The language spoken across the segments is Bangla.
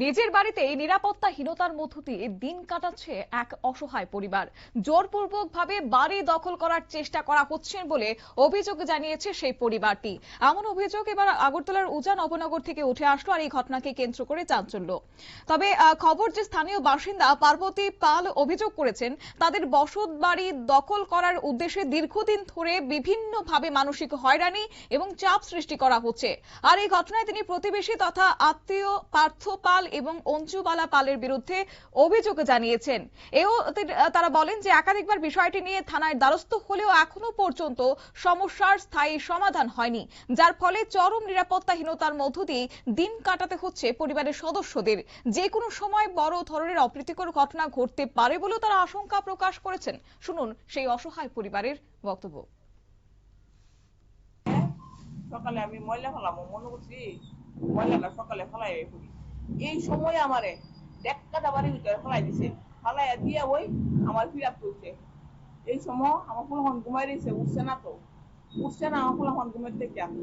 নিজের বাড়িতেই নিরাপত্তাহীনতার মধ্য দিয়ে দিন কাটাচ্ছে এক অসহায় পরিবার। জোরপূর্বকভাবে বাড়ি দখল করার চেষ্টা করা হচ্ছে বলে অভিযোগ জানিয়েছে সেই পরিবারটি। এমন অভিযোগ এবার আগরতলার উজান নবনগর থেকে উঠে আসলো, আর এই ঘটনাকে কেন্দ্র করে চাঞ্চল্য। তবে খবর যে স্থানীয় বাসিন্দা পার্বতী পাল অভিযোগ করেছেন, তাদের বসত বাড়ি দখল করার উদ্দেশ্যে দীর্ঘদিন ধরে বিভিন্নভাবে মানসিক হয়রানি এবং চাপ সৃষ্টি করা হচ্ছে। আর এই ঘটনায় তিনি প্রতিবেশী তথা আত্মীয় পার্থ পাল এবং অঞ্জুবালা পালের বিরুদ্ধে অভিযোগ জানিয়েছেন। তারা বলেন যে একাধিকবার বিষয়টি নিয়ে থানায় দ্বারস্থ হলেও এখনো পর্যন্ত সমস্যার স্থায়ী সমাধান হয়নি, যার ফলে চরম নিরাপত্তাহীনতার মধ্য দিয়ে দিন কাটাতে হচ্ছে পরিবারের সদস্যদের। যে কোনো সময় বড় ধরনের অপ্রীতিকর ঘটনা ঘটতে পারে বলেও তারা আশঙ্কা প্রকাশ করেছেন। শুনুন সেই অসহায় পরিবারের বক্তব্য। সকালে আমি ময়লা ফেলাম মনে করছি ময়লাটা সকালে ফেলাই পড়ি। এই সময় আমারে একটা বাড়ির ভিতরে ফেলাই দিছে, ফেলাই দিয়ে ওই আমার ফিরাপ করছে। এই সময় আমার ফুলখন ঘুমাই দিয়েছে, উঠছে না তো, উঠছে না আমার ফুলখন ঘুমের থেকে আমি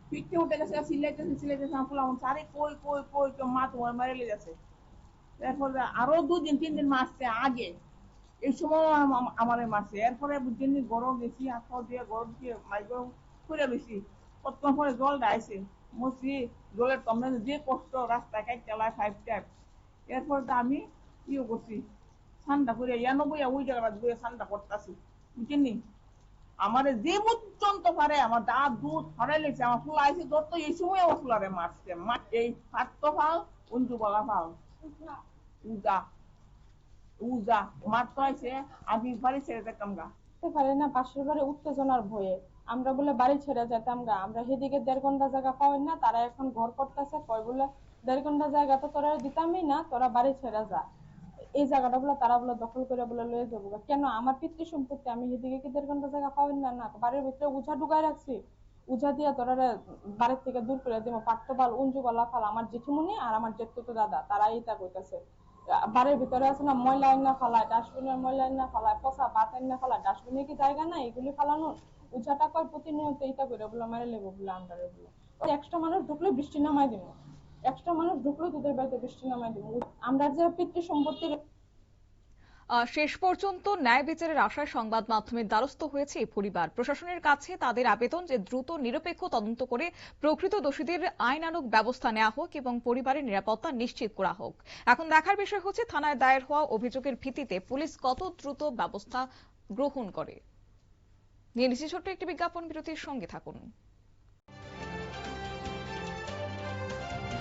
পিঠে উঠে গেছে, সিলাইতেছে আমার ফুলখন সারে কই কই কই তো মা তোমার মারে যাচ্ছে। এরপরে আরো 2 দিন 3 দিন মাসছে আগে এই সময় আমার মাসে। এরপরে বুঝছেন গরম গেছি, হাত দিয়ে গরম দিয়ে মাইগরম করে বেশি কতক্ষণ পরে জল ডাইছে মসি জলের তোমরা যে কষ্ট রাস্তায় কাট চালায় 5 টাইপ। এরপর তো আমি ইয়ে করছি ঠান্ডা করে 91 ওই জায়গাটা ধুয়ে ঠান্ডা করতেছি, বুঝছেন নি। আমার যে পর্যন্ত পারে আমার দাঁত দুধ ছড়াই লেগেছে, আমার ফুল আইসে যত এই সময় আমার ফুলারে মারছে। এই ফাটতো ফাল উঞ্জু বলা ফাল উজা উজা মারতো আইসে, আমি বাড়ি ছেড়ে দেখতাম গা পারে না। পাশের বাড়ি উত্তেজনার ভয়ে আমরা বলে বাড়ি ছেড়ে যেতাম গা। আমরা সেদিকে 1.5 ঘন্টা জায়গা পাবেন না, তারা এখন ঘর করতেছে কয় বলে 1.5 ঘন্টা জায়গা তো তোরা দিতামই না, তোরা বাড়ি ছেড়ে যা। এই জায়গাটা বলে তারা বলে দখল করে বলে লয়ে যাবো। কেন আমার পিতৃ সম্পত্তি, আমি সেদিকে কি 1.5 ঘন্টা জায়গা পাবেন না? না, বাড়ির ভিতরে উঝা ঢুকাই রাখছি, উঝা দিয়া তোরা বাড়ির থেকে দূর করে দিব। পাট্টপাল উঞ্জুবালা ফাল আমার জেঠিমুনি আর আমার জেঠুতো দাদা তারা এইটা কইতাছে। বাড়ির ভিতরে আছে না ময়লা আইনা ফালায়, ডাস্টবিনের ময়লা আইনা ফালায়, পচা ভাত আইনা ফালায়, ডাস্টবিনে কি জায়গা নাই এগুলি ফালানোর? উচাটা কয় প্রতিনিয়ত এইটা করে বলে মেরে লেবো বলে আমরা বলে এক্সট্রা মানুষ ঢুকলে বৃষ্টি নামাই দিব, এক্সট্রা মানুষ ঢুকলে তোদের বাড়িতে বৃষ্টি নামাই দিব। আমরা যে পিতৃ সম্পত্তির শেষ পর্যন্ত ন্যায় বিচারের আশায় সংবাদ মাধ্যমের দ্বারস্থ হয়েছে এই পরিবার। প্রশাসনের কাছে তাদের আবেদন যে দ্রুত নিরপেক্ষ তদন্ত করে প্রকৃত দোষীদের আইনানুগ ব্যবস্থা নেওয়া হোক এবং পরিবারের নিরাপত্তা নিশ্চিত করা হোক। এখন দেখার বিষয় হচ্ছে থানায় দায়ের হওয়া অভিযোগের ভিত্তিতে পুলিশ কত দ্রুত ব্যবস্থা গ্রহণ করে। নিয়ে নিচ্ছি ছোট্ট একটি বিজ্ঞাপন বিরতির সঙ্গে থাকুন।